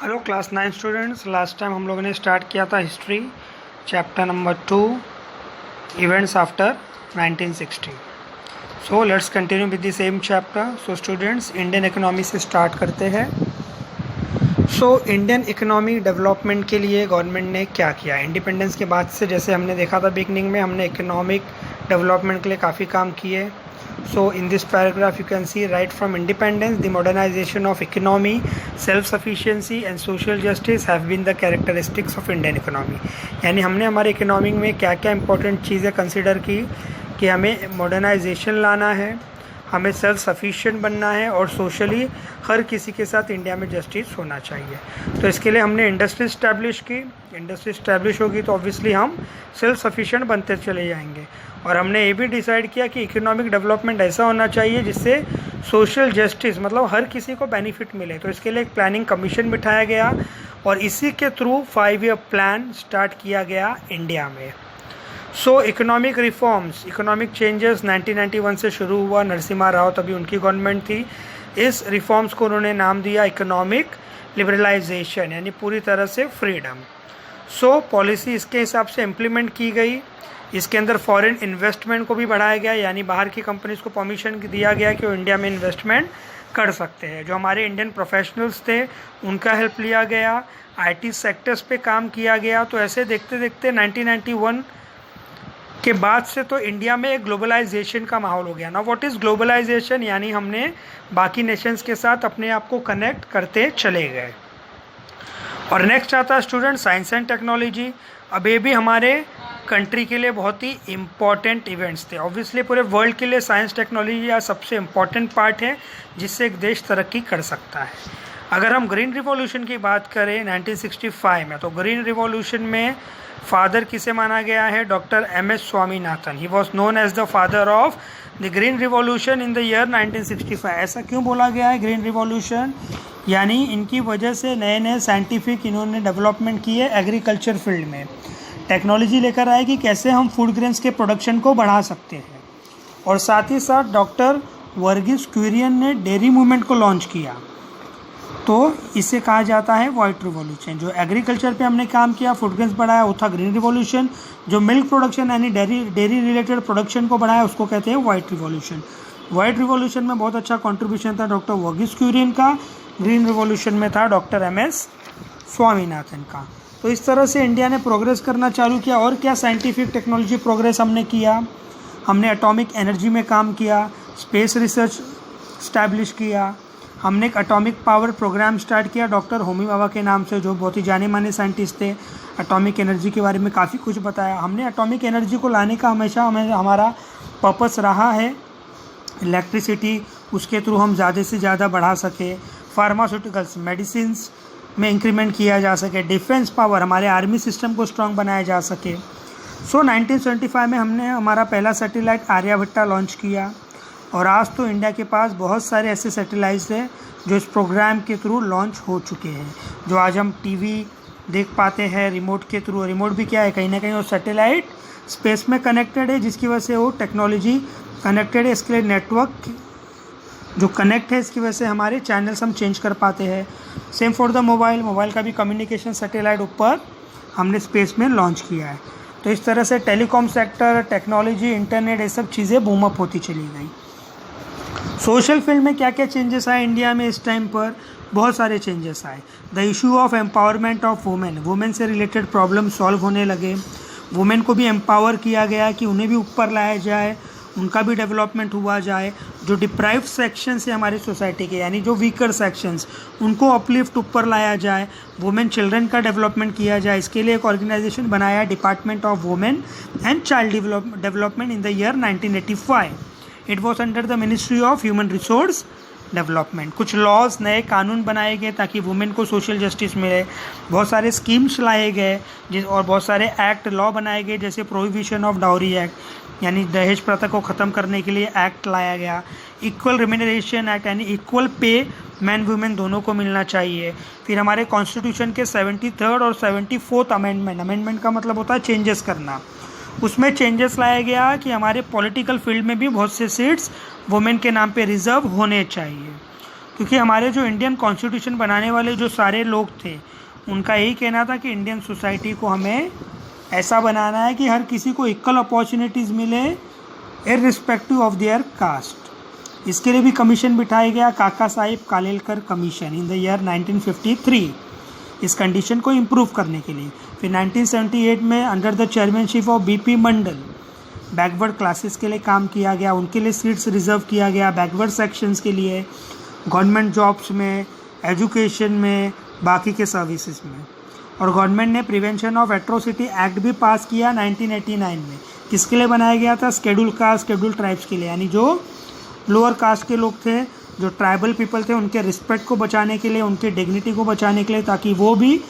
Hello class 9 students. Last time हम लोगों ने स्टार्ट किया था history chapter number 2 events after 1960। So let's continue with the same chapter. So students, Indian economy से start करते हैं। सो इंडियन इकोनॉमी डेवलपमेंट के लिए गवर्नमेंट ने क्या किया इंडिपेंडेंस के बाद से। जैसे हमने देखा था बिगनिंग में, हमने इकोनॉमिक डेवलपमेंट के लिए काफ़ी काम किए। So in this paragraph you can see right from independence the modernization of economy, self-sufficiency and social justice have been the characteristics of Indian economy। यानी हमने हमारे इकोनॉमी में क्या क्या इंपॉर्टेंट चीज़ें कंसिडर की कि हमें मॉडर्नाइजेशन लाना है, हमें सेल्फ सफिशिएंट बनना है और सोशली हर किसी के साथ इंडिया में जस्टिस होना चाहिए। तो इसके लिए हमने इंडस्ट्री इस्टेब्लिश की। इंडस्ट्री इस्टेब्लिश होगी तो ऑब्वियसली हम सेल्फ सफिशिएंट बनते चले जाएंगे। और हमने ये भी डिसाइड किया कि इकोनॉमिक डेवलपमेंट ऐसा होना चाहिए जिससे सोशल जस्टिस मतलब हर किसी को बेनिफिट मिले। तो इसके लिए एक प्लानिंग कमीशन बिठाया गया और इसी के थ्रू 5 ईयर प्लान स्टार्ट किया गया इंडिया में। सो इकोनॉमिक रिफॉर्म्स, इकोनॉमिक चेंजेस 1991 से शुरू हुआ। नरसिम्हा राव तभी उनकी गवर्नमेंट थी। इस रिफॉर्म्स को उन्होंने नाम दिया इकोनॉमिक लिबरलाइजेशन, यानी पूरी तरह से फ्रीडम। सो पॉलिसी इसके हिसाब से इम्प्लीमेंट की गई। इसके अंदर फॉरेन इन्वेस्टमेंट को भी बढ़ाया गया, यानी बाहर की कंपनीज को परमिशन दिया गया कि वो इंडिया में इन्वेस्टमेंट कर सकते हैं। जो हमारे इंडियन प्रोफेशनल्स थे उनका हेल्प लिया गया। आईटी सेक्टर्स पे काम किया गया। तो ऐसे देखते देखते 1991 के बाद से तो इंडिया में एक ग्लोबलाइजेशन का माहौल हो गया ना। What is globalisation? यानी हमने बाकी नेशंस के साथ अपने आप को कनेक्ट करते चले गए। और नेक्स्ट आता है स्टूडेंट साइंस एंड टेक्नोलॉजी। अब ये भी हमारे कंट्री के लिए बहुत ही इम्पॉर्टेंट इवेंट्स थे। ऑब्वियसली पूरे वर्ल्ड के लिए साइंस टेक्नोलॉजी या सबसे इम्पॉर्टेंट पार्ट है जिससे एक देश तरक्की कर सकता है। अगर हम ग्रीन रिवॉल्यूशन की बात करें 1965 में, तो ग्रीन रिवॉल्यूशन में फादर किसे माना गया है? Doctor MS Swaminathan. He was known as the father of the green revolution in the year 1965। ऐसा क्यों बोला गया है ग्रीन रिवॉल्यूशन? यानी इनकी वजह से नए नए साइंटिफिक इन्होंने डेवलपमेंट किए एग्रीकल्चर फील्ड में। टेक्नोलॉजी लेकर आए कि कैसे हम फूड ग्रेन्स के प्रोडक्शन को बढ़ा सकते हैं। और साथ ही साथ डॉक्टर वर्गीस क्यूरियन ने डेयरी मूवमेंट को लॉन्च किया। तो इसे कहा जाता है वाइट रिवॉल्यूशन। जो एग्रीकल्चर पे हमने काम किया, फूड ग्रेन्स बढ़ाया, वो था ग्रीन रिवॉल्यूशन। जो मिल्क प्रोडक्शन यानी डेयरी रिलेटेड प्रोडक्शन को बढ़ाया, उसको कहते हैं वाइट रिवॉल्यूशन। वाइट रिवॉल्यूशन में बहुत अच्छा कॉन्ट्रीब्यूशन था डॉक्टर वर्गीस क्यूरियन का। ग्रीन रिवॉल्यूशन में था डॉक्टर MS स्वामीनाथन का। तो इस तरह से इंडिया ने प्रोग्रेस करना चालू किया। और क्या साइंटिफिक टेक्नोलॉजी प्रोग्रेस हमने किया? हमने एटॉमिक एनर्जी में काम किया, स्पेस रिसर्च स्टैब्लिश किया। हमने एक एटॉमिक पावर प्रोग्राम स्टार्ट किया डॉक्टर होमी भाभा के नाम से, जो बहुत ही जाने माने साइंटिस्ट थे। एटॉमिक एनर्जी के बारे में काफ़ी कुछ बताया। हमने एटॉमिक एनर्जी को लाने का हमेशा हमारा पर्पस रहा है इलेक्ट्रिसिटी, उसके थ्रू हम ज़्यादा से ज़्यादा बढ़ा सके। फार्मास्यूटिकल्स, मेडिसिन्स में इंक्रीमेंट किया जा सके। डिफेंस पावर, हमारे आर्मी सिस्टम को स्ट्रॉन्ग बनाया जा सके। सो 1975 में हमने हमारा पहला सैटेलाइट आर्यभट्टा लॉन्च किया। और आज तो इंडिया के पास बहुत सारे ऐसे सैटेलाइट्स हैं जो इस प्रोग्राम के थ्रू लॉन्च हो चुके हैं, जो आज हम टीवी देख पाते हैं रिमोट के थ्रू। रिमोट भी क्या है? कहीं ना कहीं वो सैटेलाइट स्पेस में कनेक्टेड है, जिसकी वजह से वो टेक्नोलॉजी कनेक्टेड है। इसके लिए नेटवर्क जो कनेक्ट है, इसकी वजह से हमारे चैनल्स हम चेंज कर पाते हैं। Same for the mobile. Mobile का भी कम्युनिकेशन सैटेलाइट ऊपर हमने स्पेस में लॉन्च किया है। तो इस तरह से टेलीकॉम सेक्टर, टेक्नोलॉजी, इंटरनेट, ये सब चीज़ें बूम अप होती चली गई। सोशल फील्ड में क्या क्या चेंजेस आए इंडिया में इस टाइम पर? बहुत सारे चेंजेस आए। The issue of empowerment of women, women से रिलेटेड प्रॉब्लम सॉल्व होने लगे। वुमेन को भी एम्पावर किया गया कि उन्हें भी ऊपर लाया जाए, उनका भी डेवलपमेंट हुआ जाए। जो डिप्राइव्ड सेक्शंस है हमारी सोसाइटी के, यानी जो वीकर सेक्शंस, उनको अपलिफ्ट ऊपर लाया जाए। वुमेन चिल्ड्रन का डेवलपमेंट किया जाए। इसके लिए एक ऑर्गेनाइजेशन बनाया, department of women and child development in the year 1985। It was under the ministry of human resource development. कुछ लॉज, नए कानून बनाए गए ताकि वुमेन को सोशल जस्टिस मिले। बहुत सारे स्कीम्स लाए गए और बहुत सारे एक्ट, लॉ बनाए गए, जैसे प्रोहिबिशन ऑफ डाउरी एक्ट, यानी दहेज प्रथा को ख़त्म करने के लिए एक्ट लाया गया। इक्वल रिम्यूनरेशन एक्ट, यानी इक्वल पे मैन वुमेन दोनों को मिलना चाहिए। फिर हमारे कॉन्स्टिट्यूशन के 73rd और 74th अमेंडमेंट का मतलब होता है चेंजेस करना। उसमें चेंजेस लाया गया कि हमारे पॉलिटिकल फील्ड में भी बहुत से सीट्स वुमेन के नाम पे रिजर्व होने चाहिए। क्योंकि हमारे जो इंडियन कॉन्स्टिट्यूशन बनाने वाले जो सारे लोग थे उनका यही कहना था कि इंडियन सोसाइटी को हमें ऐसा बनाना है कि हर किसी को इक्वल अपॉर्चुनिटीज़ मिले इररिस्पेक्टिव ऑफ देयर कास्ट। इसके लिए भी कमीशन बिठाया गया, काका Sahib Kalelkar commission in the year 1953, इस कंडीशन को इम्प्रूव करने के लिए। फिर 1978 में under the chairmanship of BP Mandal backward classes के लिए काम किया गया, उनके लिए सीट्स रिजर्व किया गया बैकवर्ड सेक्शंस के लिए, गवर्नमेंट जॉब्स में, एजुकेशन में, बाकी के सर्विसेज में। और गवर्नमेंट ने प्रिवेंशन ऑफ एट्रोसिटी एक्ट भी पास किया 1989 में। किसके लिए बनाया गया था? शेड्यूल कास्ट शेड्यूल ट्राइब्स के लिए, यानी जो लोअर कास्ट के लोग थे, जो ट्राइबल पीपल थे, उनके रिस्पेक्ट को बचाने के लिए, उनके डिग्निटी को बचाने के लिए, ताकि वो भी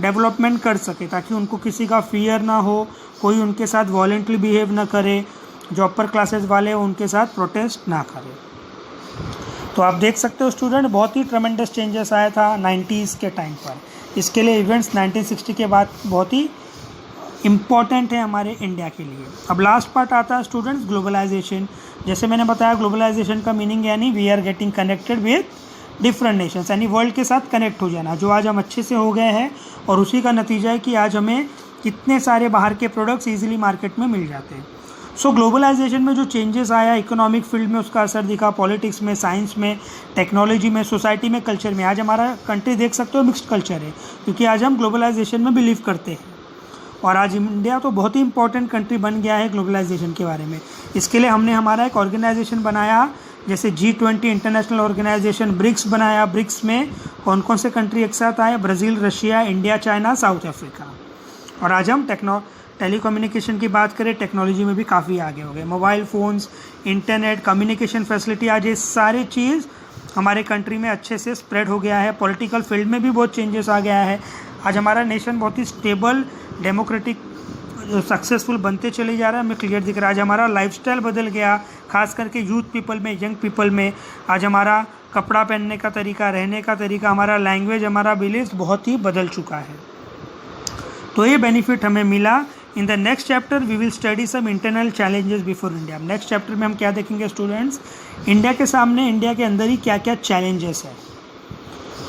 डेवलपमेंट कर सके, ताकि उनको किसी का फियर ना हो, कोई उनके साथ वॉलेंटली बिहेव ना करे, जो अपर क्लासेस वाले उनके साथ प्रोटेस्ट ना करे। तो आप देख सकते हो स्टूडेंट, बहुत ही ट्रमेंडस चेंजेस आया था 90s के टाइम पर। इसके लिए इवेंट्स 1960 के बाद बहुत ही इम्पॉर्टेंट है हमारे इंडिया के लिए। अब लास्ट पार्ट आता है स्टूडेंट्स ग्लोबलाइजेशन। जैसे मैंने बताया, ग्लोबलाइजेशन का मीनिंग यानी we are getting connected with different nations, यानी वर्ल्ड के साथ कनेक्ट हो जाना, जो आज हम अच्छे से हो गए हैं। और उसी का नतीजा है कि आज हमें कितने सारे बाहर के प्रोडक्ट्स ईजिली मार्केट में मिल जाते हैं। सो ग्लोबलाइजेशन में जो चेंजेस आया, इकोनॉमिक फील्ड में उसका असर दिखा, पॉलिटिक्स में, साइंस में, टेक्नोलॉजी में, सोसाइटी में, कल्चर में। आज हमारा कंट्री देख सकते हो मिक्स्ड कल्चर है, क्योंकि आज हम ग्लोबलाइजेशन में बिलीव करते हैं। और आज इंडिया तो बहुत ही इंपॉर्टेंट कंट्री बन गया है ग्लोबलाइजेशन के बारे में। इसके लिए हमने हमारा एक ऑर्गेनाइजेशन बनाया, जैसे G20 इंटरनेशनल ऑर्गेनाइजेशन, ब्रिक्स बनाया। ब्रिक्स में कौन कौन से कंट्री एक साथ आए? Brazil, Russia, India, China, south Africa. और आज हम टेलीकम्युनिकेशन की बात करें, टेक्नोलॉजी में भी काफ़ी आगे हो गए। Mobile phones, internet, communication facility, आज ये सारी चीज़ हमारे कंट्री में अच्छे से स्प्रेड हो गया है। पॉलिटिकल फील्ड में भी बहुत चेंजेस आ गया है। आज हमारा नेशन बहुत ही स्टेबल, डेमोक्रेटिक, सक्सेसफुल बनते चले जा रहा है, हमें क्लियर दिख रहा है। आज हमारा लाइफस्टाइल बदल गया, खास करके यूथ पीपल में, यंग पीपल में। आज हमारा कपड़ा पहनने का तरीका, रहने का तरीका, हमारा लैंग्वेज, हमारा बिलीफ बहुत ही बदल चुका है। तो ये बेनिफिट हमें मिला। In the next chapter we will study some internal challenges before India. Next chapter में हम क्या देखेंगे स्टूडेंट्स? इंडिया के सामने, इंडिया के अंदर ही क्या क्या चैलेंजेस है।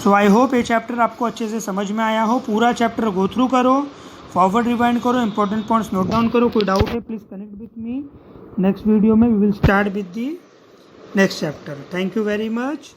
सो आई होप ये चैप्टर आपको अच्छे से समझ में आया हो। पूरा चैप्टर गो थ्रू करो, फॉरवर्ड रिवाइंड करो, इंपॉर्टेंट पॉइंट्स नोट डाउन करो। कोई डाउट है please connect with me. Next video में we will start with the next chapter. Thank you very much.